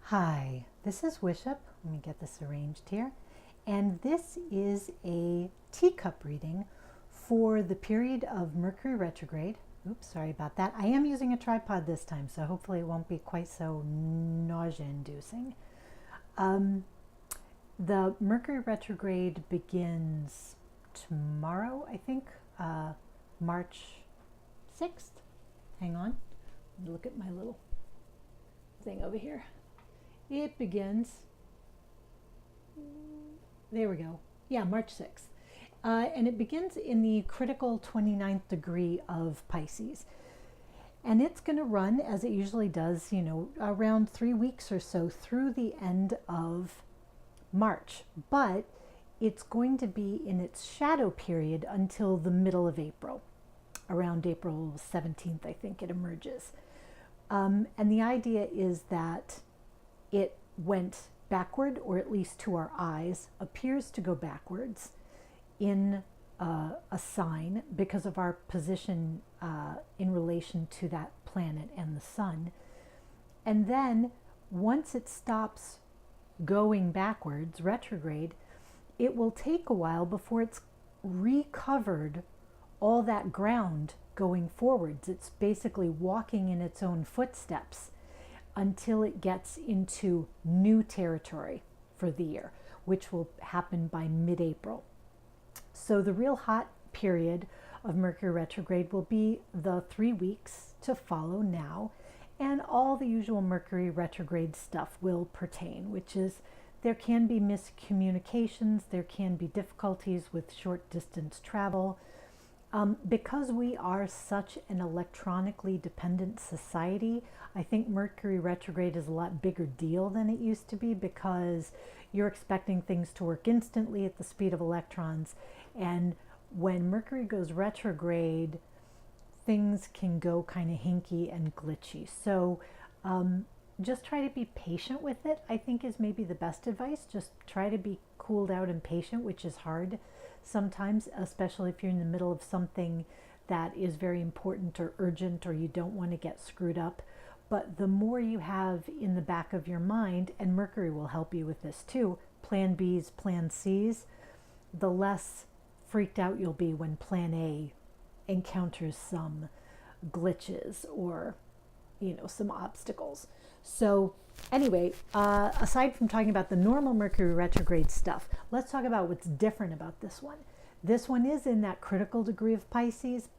Hi, this is Wishop. Let me get this arranged here. And this is a teacup reading for the period of Mercury retrograde. Oops, sorry about that. I am using a tripod this time, so hopefully it won't be quite so nausea-inducing. The Mercury retrograde begins tomorrow, I think, March 6th. Hang on, let me look at my little thing over here. It begins, there we go, yeah, March 6th. And it begins in the critical 29th degree of Pisces. And it's going to run, as it usually does, around 3 weeks or so through the end of March. But it's going to be in its shadow period until the middle of April. Around April 17th, I think it emerges. And the idea is that it went backward, or at least to our eyes, appears to go backwards in a sign because of our position in relation to that planet and the sun. And then once it stops going backwards, retrograde, it will take a while before it's recovered all that ground going forwards. It's basically walking in its own footsteps until it gets into new territory for the year, which will happen by mid-April. So the real hot period of Mercury retrograde will be the 3 weeks to follow now, and all the usual Mercury retrograde stuff will pertain, which is there can be miscommunications, there can be difficulties with short distance travel. Because we are such an electronically dependent society, I think Mercury retrograde is a lot bigger deal than it used to be, because you're expecting things to work instantly at the speed of electrons. And when Mercury goes retrograde, things can go kind of hinky and glitchy. So just try to be patient with it, I think, is maybe the best advice. Just try to be cooled out and patient, which is hard sometimes, especially if you're in the middle of something that is very important or urgent, or you don't want to get screwed up. But the more you have in the back of your mind, and Mercury will help you with this too, plan B's, plan C's, the less freaked out you'll be when plan A encounters some glitches or some obstacles. So anyway, aside from talking about the normal Mercury retrograde stuff, let's talk about what's different about this one. This one is in that critical degree of Pisces,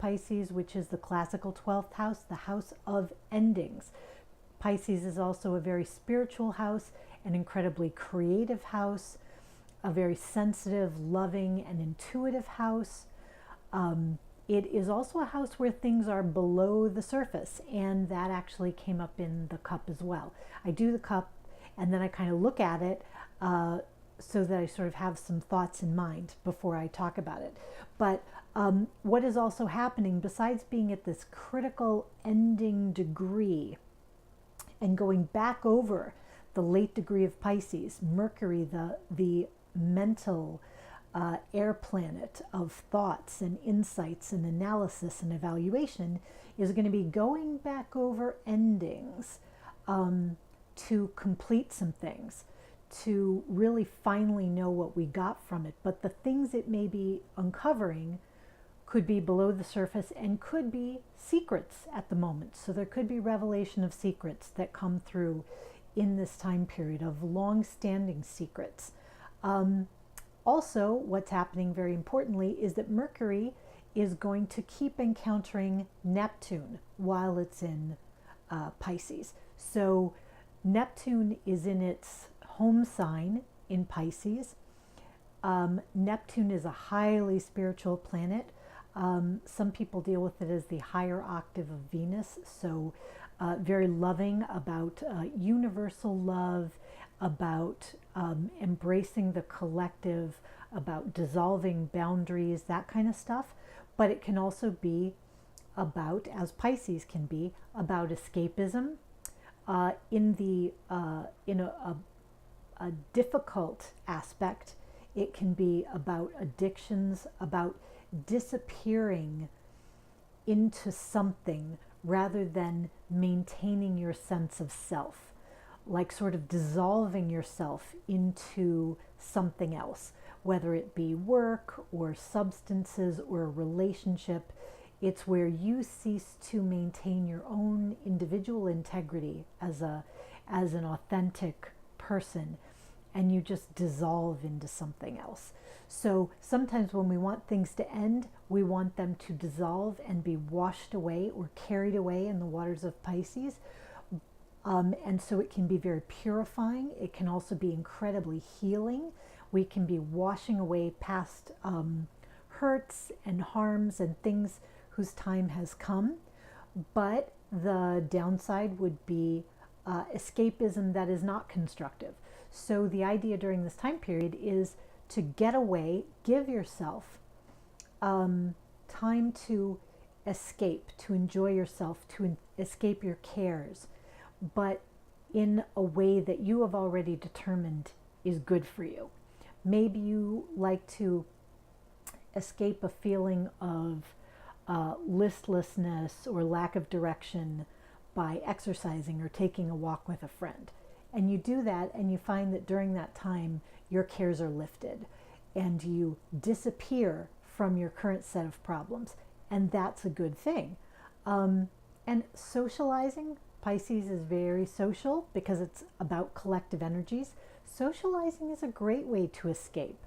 which is the classical 12th house, the house of endings. Pisces is also a very spiritual house, an incredibly creative house, a very sensitive, loving, and intuitive house. It is also a house where things are below the surface, and that actually came up in the cup as well. I do the cup, and then I kind of look at it so that I sort of have some thoughts in mind before I talk about it. But what is also happening, besides being at this critical ending degree and going back over the late degree of Pisces, Mercury, the mental air planet of thoughts and insights and analysis and evaluation, is going to be going back over endings to complete some things, to really finally know what we got from it. But the things it may be uncovering could be below the surface and could be secrets at the moment. So there could be revelation of secrets that come through in this time period, of long-standing secrets. Also, what's happening very importantly is that Mercury is going to keep encountering Neptune while it's in Pisces. So Neptune is in its home sign in Pisces. Neptune is a highly spiritual planet. Some people deal with it as the higher octave of Venus. So very loving, about universal love, about embracing the collective, about dissolving boundaries, that kind of stuff. But it can also be about, as Pisces can be, about escapism. In a difficult aspect, it can be about addictions, about disappearing into something rather than maintaining your sense of self. like sort of dissolving yourself into something else, whether it be work or substances or a relationship. It's where you cease to maintain your own individual integrity as an authentic person, and you just dissolve into something else. So sometimes when we want things to end, we want them to dissolve and be washed away or carried away in the waters of Pisces. And so it can be very purifying. It can also be incredibly healing. We can be washing away past hurts and harms and things whose time has come. But the downside would be escapism that is not constructive. So the idea during this time period is to get away, give yourself time to escape, to enjoy yourself, to escape your cares, but in a way that you have already determined is good for you. Maybe you like to escape a feeling of listlessness or lack of direction by exercising or taking a walk with a friend. And you do that, and you find that during that time, your cares are lifted and you disappear from your current set of problems. And that's a good thing. And socializing, Pisces is very social because it's about collective energies. Socializing is a great way to escape.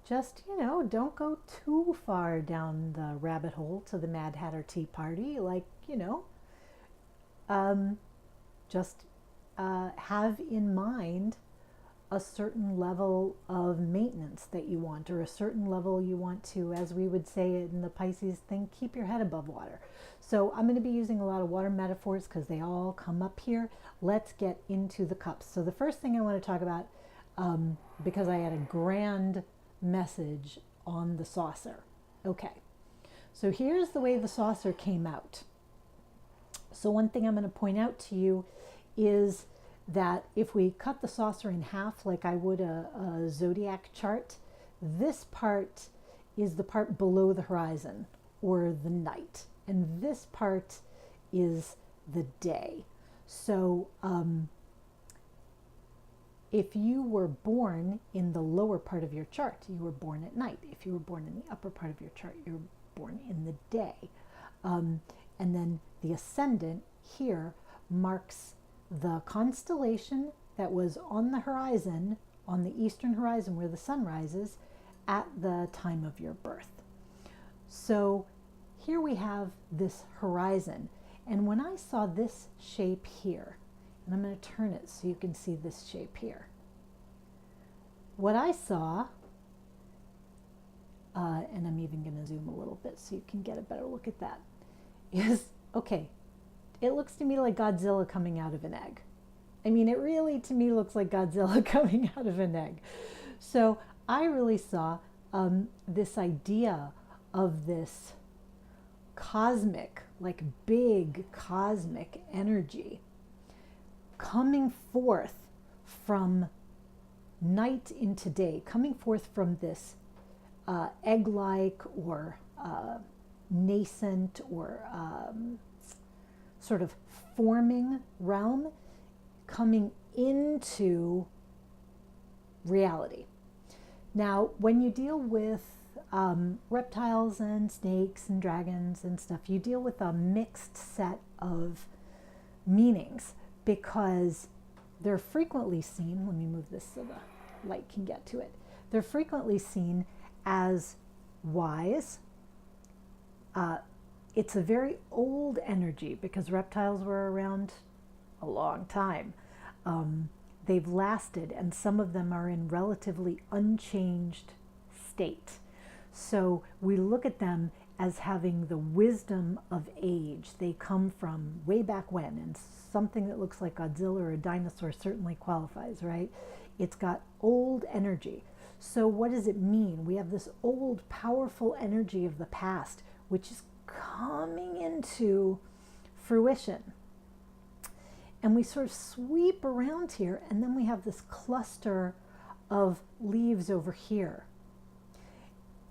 Just, don't go too far down the rabbit hole to the Mad Hatter Tea Party. Just have in mind a certain level of maintenance that you want, or a certain level you want to, as we would say in the Pisces thing, keep your head above water. So I'm going to be using a lot of water metaphors because they all come up here. Let's get into the cups. So the first thing I want to talk about, because I had a grand message on the saucer. Okay, so here's the way the saucer came out. So one thing I'm going to point out to you is that if we cut the saucer in half like I would a zodiac chart, this part is the part below the horizon, or the night, and this part is the day. So if you were born in the lower part of your chart, you were born at night. If you were born in the upper part of your chart, you're born in the day. And then the ascendant here marks the constellation that was on the horizon, on the eastern horizon where the sun rises, at the time of your birth. So here we have this horizon. And when I saw this shape here, and I'm going to turn it so you can see this shape here, what I saw, and I'm even going to zoom a little bit so you can get a better look at that, is, okay, it looks to me like Godzilla coming out of an egg. I mean, it really, to me, looks like Godzilla coming out of an egg. So I really saw this idea of this cosmic, like big cosmic energy coming forth from night into day, coming forth from this egg-like or nascent or sort of forming realm, coming into reality. Now, when you deal with reptiles and snakes and dragons and stuff, you deal with a mixed set of meanings, because they're frequently seen, let me move this so the light can get to it, they're frequently seen as wise. It's a very old energy because reptiles were around a long time. They've lasted, and some of them are in relatively unchanged state. So we look at them as having the wisdom of age. They come from way back when, and something that looks like Godzilla or a dinosaur certainly qualifies, right? It's got old energy. So what does it mean? We have this old, powerful energy of the past, which is coming into fruition. And we sort of sweep around here, and then we have this cluster of leaves over here.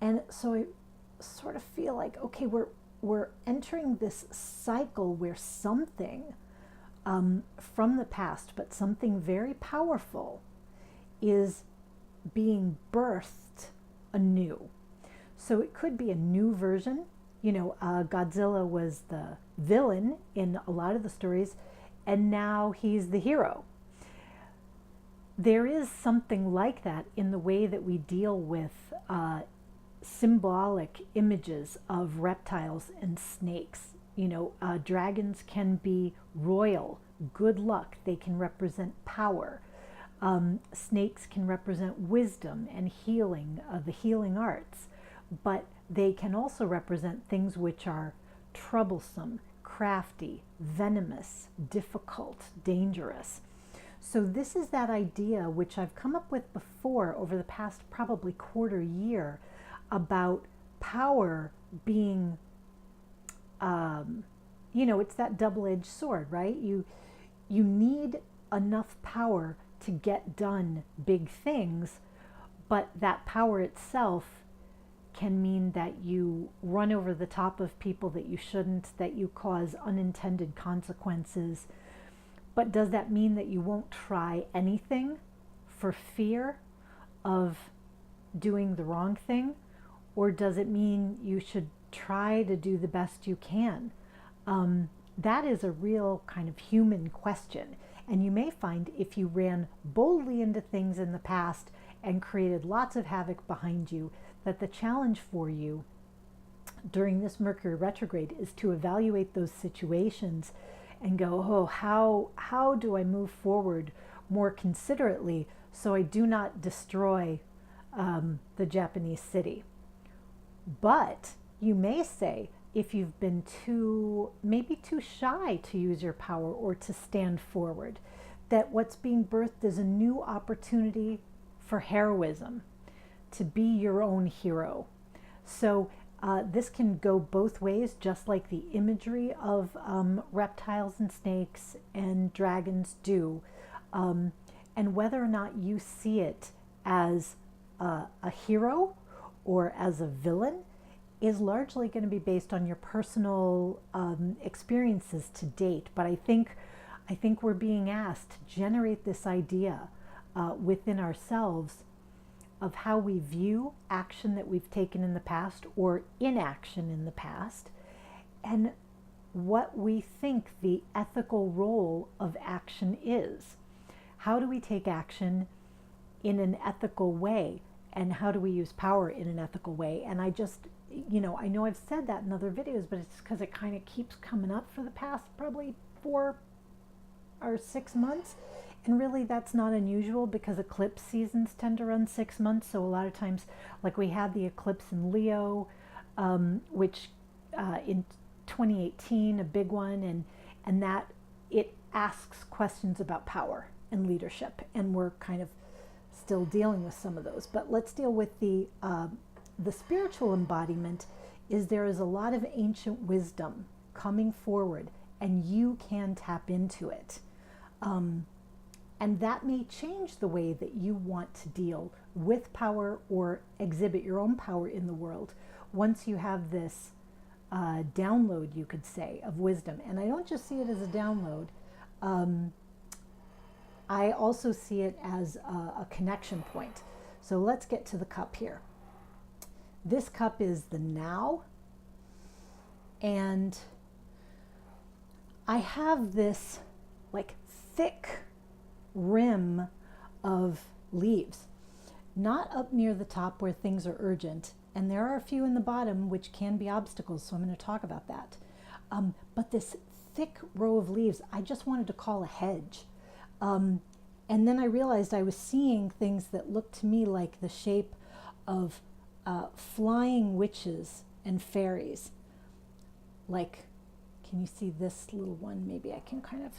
And so I sort of feel like, okay, we're entering this cycle where something from the past, but something very powerful is being birthed anew. So it could be a new version. Godzilla was the villain in a lot of the stories, and now he's the hero. There is something like that in the way that we deal with symbolic images of reptiles and snakes. Dragons can be royal, good luck. They can represent power. Snakes can represent wisdom and healing, the healing arts. But they can also represent things which are troublesome, crafty, venomous, difficult, dangerous. So this is that idea which I've come up with before over the past probably quarter year about power being, it's that double-edged sword, right? You need enough power to get done big things, but that power itself can mean that you run over the top of people that you shouldn't, that you cause unintended consequences. But does that mean that you won't try anything for fear of doing the wrong thing? Or does it mean you should try to do the best you can? That is a real kind of human question. And you may find if you ran boldly into things in the past and created lots of havoc behind you, that the challenge for you during this Mercury retrograde is to evaluate those situations and go, oh, how do I move forward more considerately so I do not destroy the Japanese city? But you may say, if you've been maybe too shy to use your power or to stand forward, that what's being birthed is a new opportunity for heroism, to be your own hero. So this can go both ways, just like the imagery of reptiles and snakes and dragons do. And whether or not you see it as a hero or as a villain is largely going to be based on your personal experiences to date. But I think we're being asked to generate this idea within ourselves of how we view action that we've taken in the past or inaction in the past, and what we think the ethical role of action is. How do we take action in an ethical way, and how do we use power in an ethical way? And I just, I know I've said that in other videos, but it's because it kind of keeps coming up for the past probably 4 or 6 months. And really that's not unusual because eclipse seasons tend to run 6 months. So a lot of times, like we had the eclipse in Leo, which in 2018, a big one, and that it asks questions about power and leadership. And we're kind of still dealing with some of those. But let's deal with the spiritual embodiment. There is a lot of ancient wisdom coming forward, and you can tap into it. And that may change the way that you want to deal with power or exhibit your own power in the world once you have this download, you could say, of wisdom. And I don't just see it as a download. I also see it as a connection point. So let's get to the cup here. This cup is the now. And I have this like thick rim of leaves, not up near the top where things are urgent, and there are a few in the bottom which can be obstacles, so I'm going to talk about that. But this thick row of leaves, I just wanted to call a hedge. And then I realized I was seeing things that looked to me like the shape of flying witches and fairies. Like, can you see this little one? Maybe I can kind of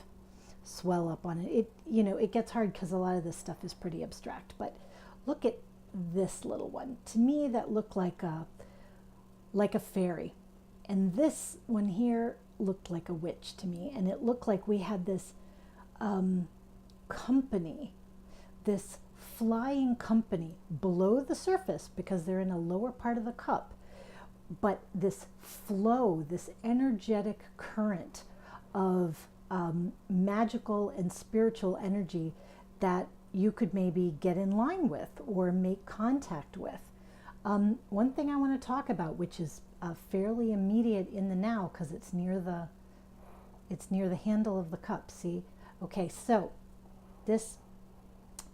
swell up on it. It gets hard because a lot of this stuff is pretty abstract, but look at this little one. To me, that looked like a fairy, and this one here looked like a witch to me, and it looked like we had this company, this flying company below the surface because they're in a lower part of the cup, but this flow, this energetic current of magical and spiritual energy that you could maybe get in line with or make contact with. One thing I want to talk about, which is fairly immediate in the now, because it's near the handle of the cup. See, okay, so this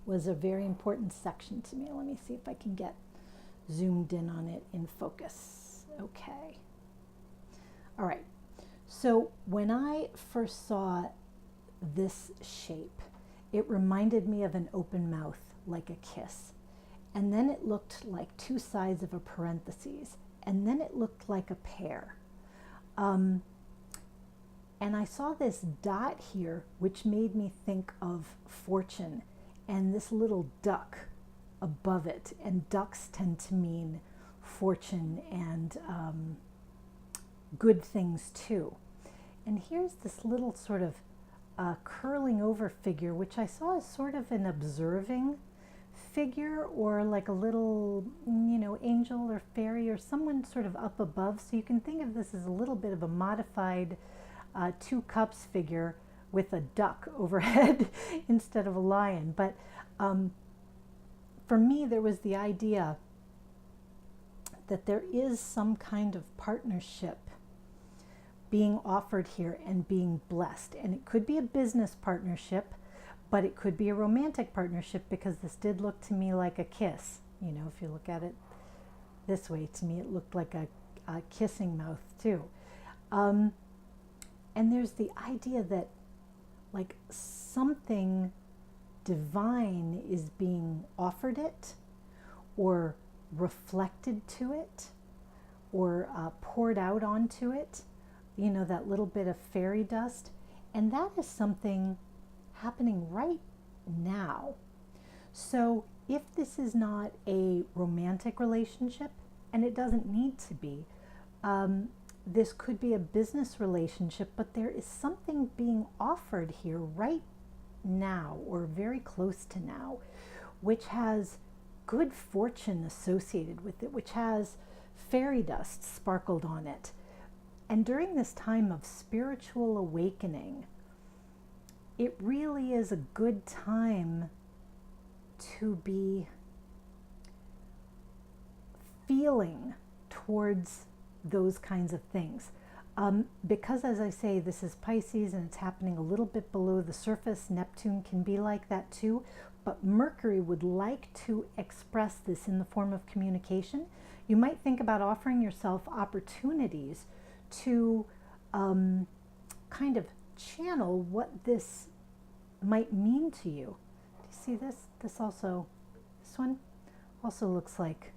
was a very important section to me. Let me see if I can get zoomed in on it in focus. Okay. All right. So when I first saw this shape, it reminded me of an open mouth, like a kiss. And then it looked like two sides of a parentheses. And then it looked like a pear. And I saw this dot here, which made me think of fortune and this little duck above it. And ducks tend to mean fortune and good things too. And here's this little sort of curling over figure, which I saw as sort of an observing figure, or like a little, angel or fairy or someone sort of up above. So you can think of this as a little bit of a modified two cups figure with a duck overhead instead of a lion. But for me, there was the idea that there is some kind of partnership being offered here and being blessed. And it could be a business partnership, but it could be a romantic partnership, because this did look to me like a kiss. If you look at it this way, to me it looked like a kissing mouth too. And there's the idea that like something divine is being offered it, or reflected to it, or poured out onto it, that little bit of fairy dust. And that is something happening right now. So if this is not a romantic relationship, and it doesn't need to be, this could be a business relationship, but there is something being offered here right now, or very close to now, which has good fortune associated with it, which has fairy dust sparkled on it. And during this time of spiritual awakening, it really is a good time to be feeling towards those kinds of things. Because, as I say, this is Pisces and it's happening a little bit below the surface. Neptune can be like that too. But Mercury would like to express this in the form of communication. You might think about offering yourself opportunities to kind of channel what this might mean to you. Do you see this? This one also looks like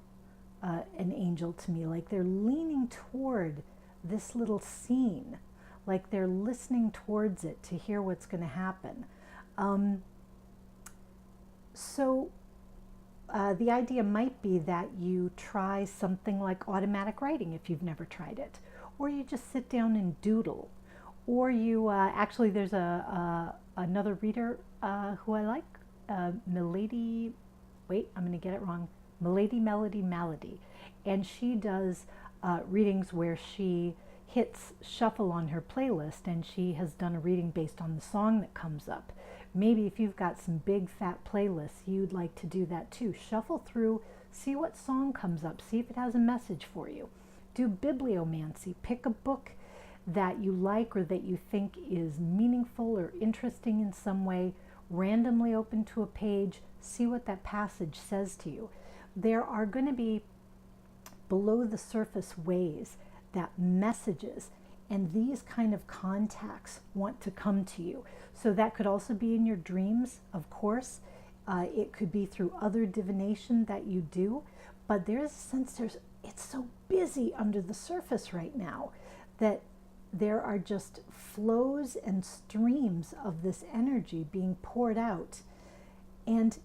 an angel to me, like they're leaning toward this little scene, like they're listening towards it to hear what's going to happen. So the idea might be that you try something like automatic writing if you've never tried it, or you just sit down and doodle, or you actually there's another reader who I like, Milady, wait, I'm going to get it wrong, Milady Melody, and she does readings where she hits shuffle on her playlist, and she has done a reading based on the song that comes up. Maybe if you've got some big fat playlists, you'd like to do that too. Shuffle through, see what song comes up, see if it has a message for you. Do bibliomancy, pick a book that you like or that you think is meaningful or interesting in some way, randomly open to a page, see what that passage says to you. There are going to be below the surface ways that messages and these kind of contacts want to come to you. So that could also be in your dreams, of course. It could be through other divination that you do, but there's a sense it's so busy under the surface right now that there are just flows and streams of this energy being poured out and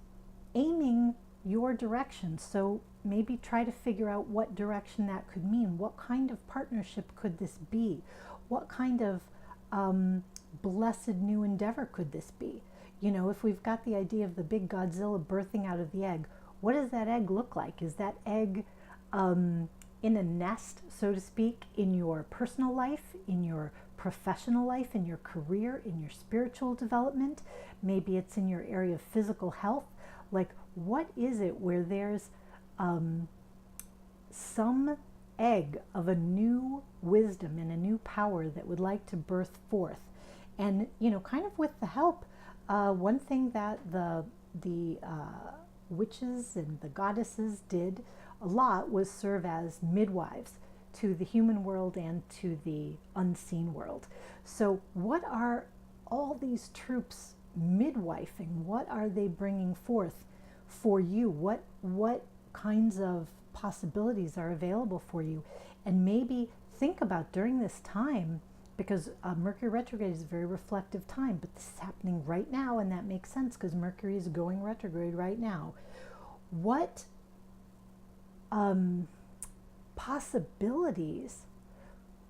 aiming your direction. So maybe try to figure out what direction that could mean. What kind of partnership could this be? What kind of blessed new endeavor could this be? If we've got the idea of the big Godzilla birthing out of the egg, what does that egg look like? Is that egg in a nest, so to speak, in your personal life, in your professional life, in your career, in your spiritual development. Maybe it's in your area of physical health. Like, what is it where there's some egg of a new wisdom and a new power that would like to birth forth? And, you know, kind of with the help, one thing that the witches and the goddesses did a lot was serve as midwives to the human world and to the unseen world. So what are all these troops midwifing? What are they bringing forth for you? What kinds of possibilities are available for you? And maybe think about during this time, because Mercury retrograde is a very reflective time, but this is happening right now, and that makes sense because Mercury is going retrograde right now. What possibilities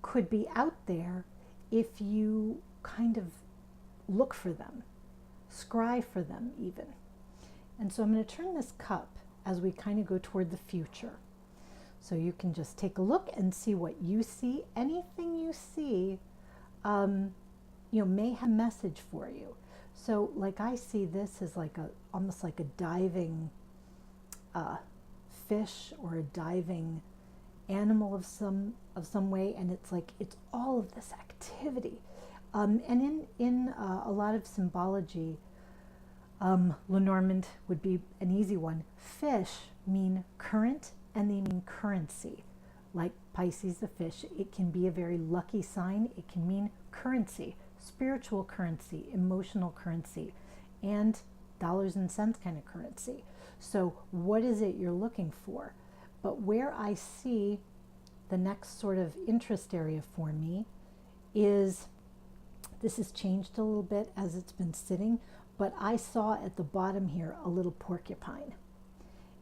could be out there if you kind of look for them, scry for them even? And so I'm going to turn this cup as we kind of go toward the future. So you can just take a look and see what you see. Anything you see, you know, may have a message for you. So like I see this as like almost like a diving fish or a diving animal of some way, and it's like it's all of this activity. And in a lot of symbology, Lenormand would be an easy one. Fish mean current, and they mean currency. Like Pisces, the fish, it can be a very lucky sign. It can mean currency, spiritual currency, emotional currency, and dollars and cents kind of currency. So what is it you're looking for? But where I see the next sort of interest area for me is, this has changed a little bit as it's been sitting, but I saw at the bottom here a little porcupine.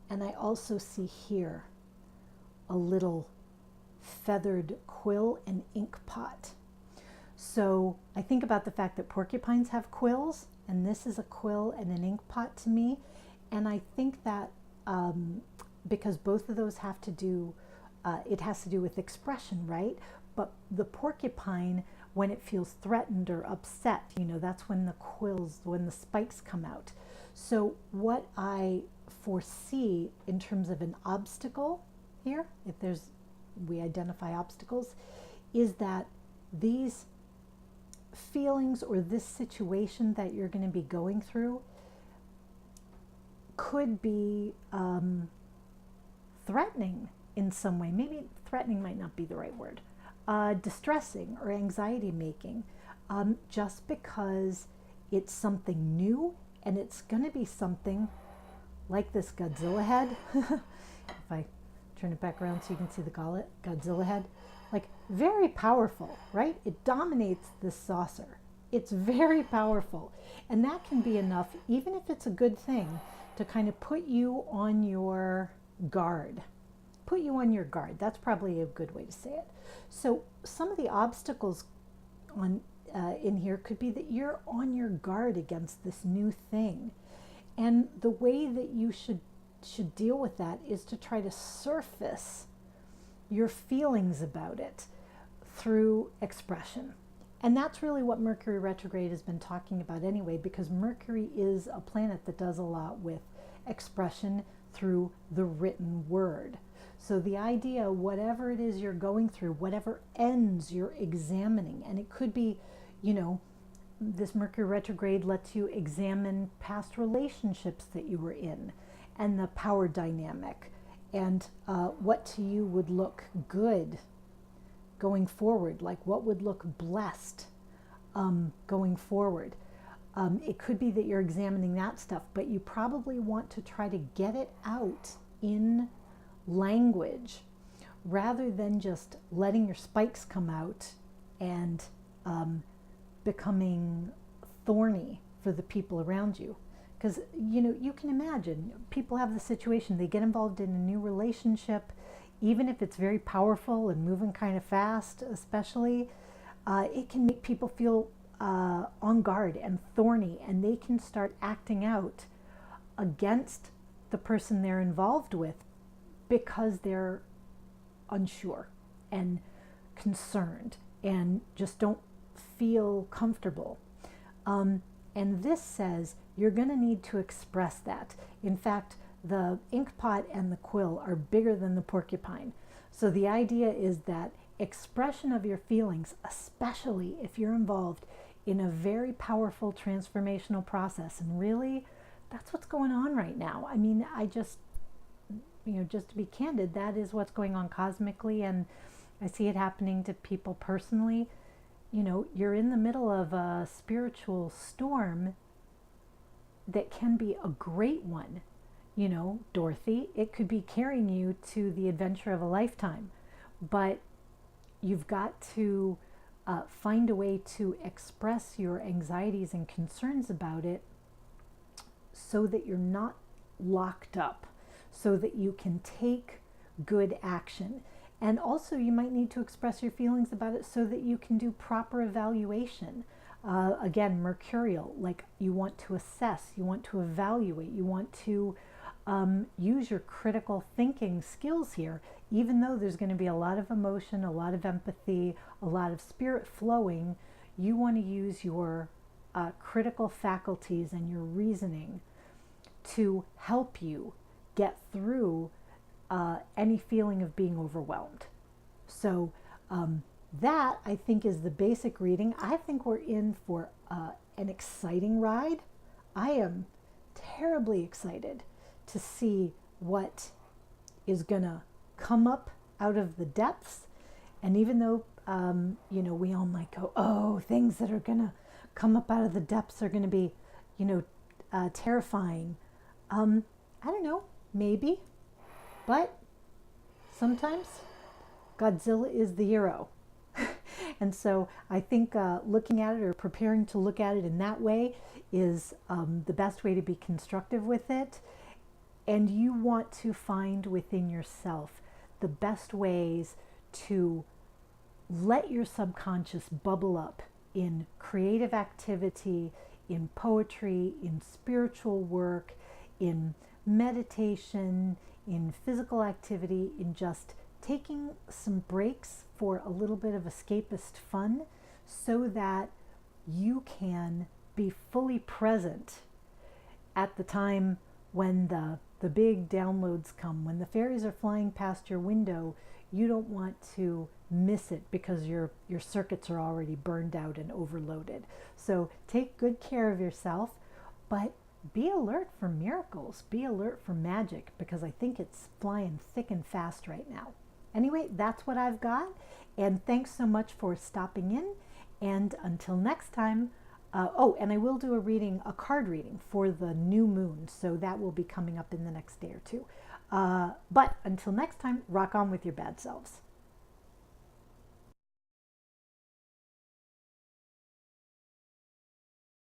And I also see here a little feathered quill and ink pot. So I think about the fact that porcupines have quills, and this is a quill and an ink pot to me. And I think that because both of those have to do, it has to do with expression, right? But the porcupine, when it feels threatened or upset, you know, that's when the quills, when the spikes come out. So what I foresee in terms of an obstacle here, if we identify obstacles, is that these feelings or this situation that you're going to be going through could be threatening in some way. Maybe threatening might not be the right word. Distressing or anxiety making, just because it's something new, and it's going to be something like this Godzilla head. If I turn it back around so you can see the Godzilla head, like very powerful, right? It dominates this saucer. It's very powerful, and that can be enough, even if it's a good thing, to kind of put you on your guard. Put you on your guard. That's probably a good way to say it. So some of the obstacles in here could be that you're on your guard against this new thing. And the way that you should deal with that is to try to surface your feelings about it through expression. And that's really what Mercury retrograde has been talking about anyway, because Mercury is a planet that does a lot with expression through the written word. So the idea, whatever it is you're going through, whatever ends you're examining, and it could be, you know, this Mercury retrograde lets you examine past relationships that you were in and the power dynamic, and what to you would look good going forward, like what would look blessed going forward. It could be that you're examining that stuff, but you probably want to try to get it out in language rather than just letting your spikes come out and becoming thorny for the people around you. Because, you know, you can imagine people have the situation, they get involved in a new relationship, even if it's very powerful and moving kind of fast, especially, it can make people feel on guard and thorny, and they can start acting out against the person they're involved with because they're unsure and concerned and just don't feel comfortable. And this says you're going to need to express that. In fact, the ink pot and the quill are bigger than the porcupine. So the idea is that expression of your feelings, especially if you're involved in a very powerful transformational process, and really that's what's going on right now. I mean, just to be candid, that is what's going on cosmically, and I see it happening to people personally. You're in the middle of a spiritual storm that can be a great one. Dorothy, it could be carrying you to the adventure of a lifetime, but you've got to find a way to express your anxieties and concerns about it so that you're not locked up, so that you can take good action. And also you might need to express your feelings about it so that you can do proper evaluation. Again, mercurial, like you want to assess, you want to evaluate, you want to use your critical thinking skills here, even though there's going to be a lot of emotion, a lot of empathy, a lot of spirit flowing. You want to use your critical faculties and your reasoning to help you get through any feeling of being overwhelmed. So that, I think, is the basic reading. I think we're in for an exciting ride. I am terribly excited to see what is going to come up out of the depths. And even though, we all might go, oh, things that are going to come up out of the depths are going to be, terrifying. I don't know, maybe. But sometimes Godzilla is the hero. And so I think looking at it, or preparing to look at it in that way, is the best way to be constructive with it. And you want to find within yourself the best ways to let your subconscious bubble up in creative activity, in poetry, in spiritual work, in meditation, in physical activity, in just taking some breaks for a little bit of escapist fun, so that you can be fully present at the time when the big downloads come. When the fairies are flying past your window, you don't want to miss it because your circuits are already burned out and overloaded. So take good care of yourself, but be alert for miracles, be alert for magic, because I think it's flying thick and fast right now. Anyway, that's what I've got, and thanks so much for stopping in, and until next time. And I will do a card reading for the new moon, so that will be coming up in the next day or two. But until next time, rock on with your bad selves.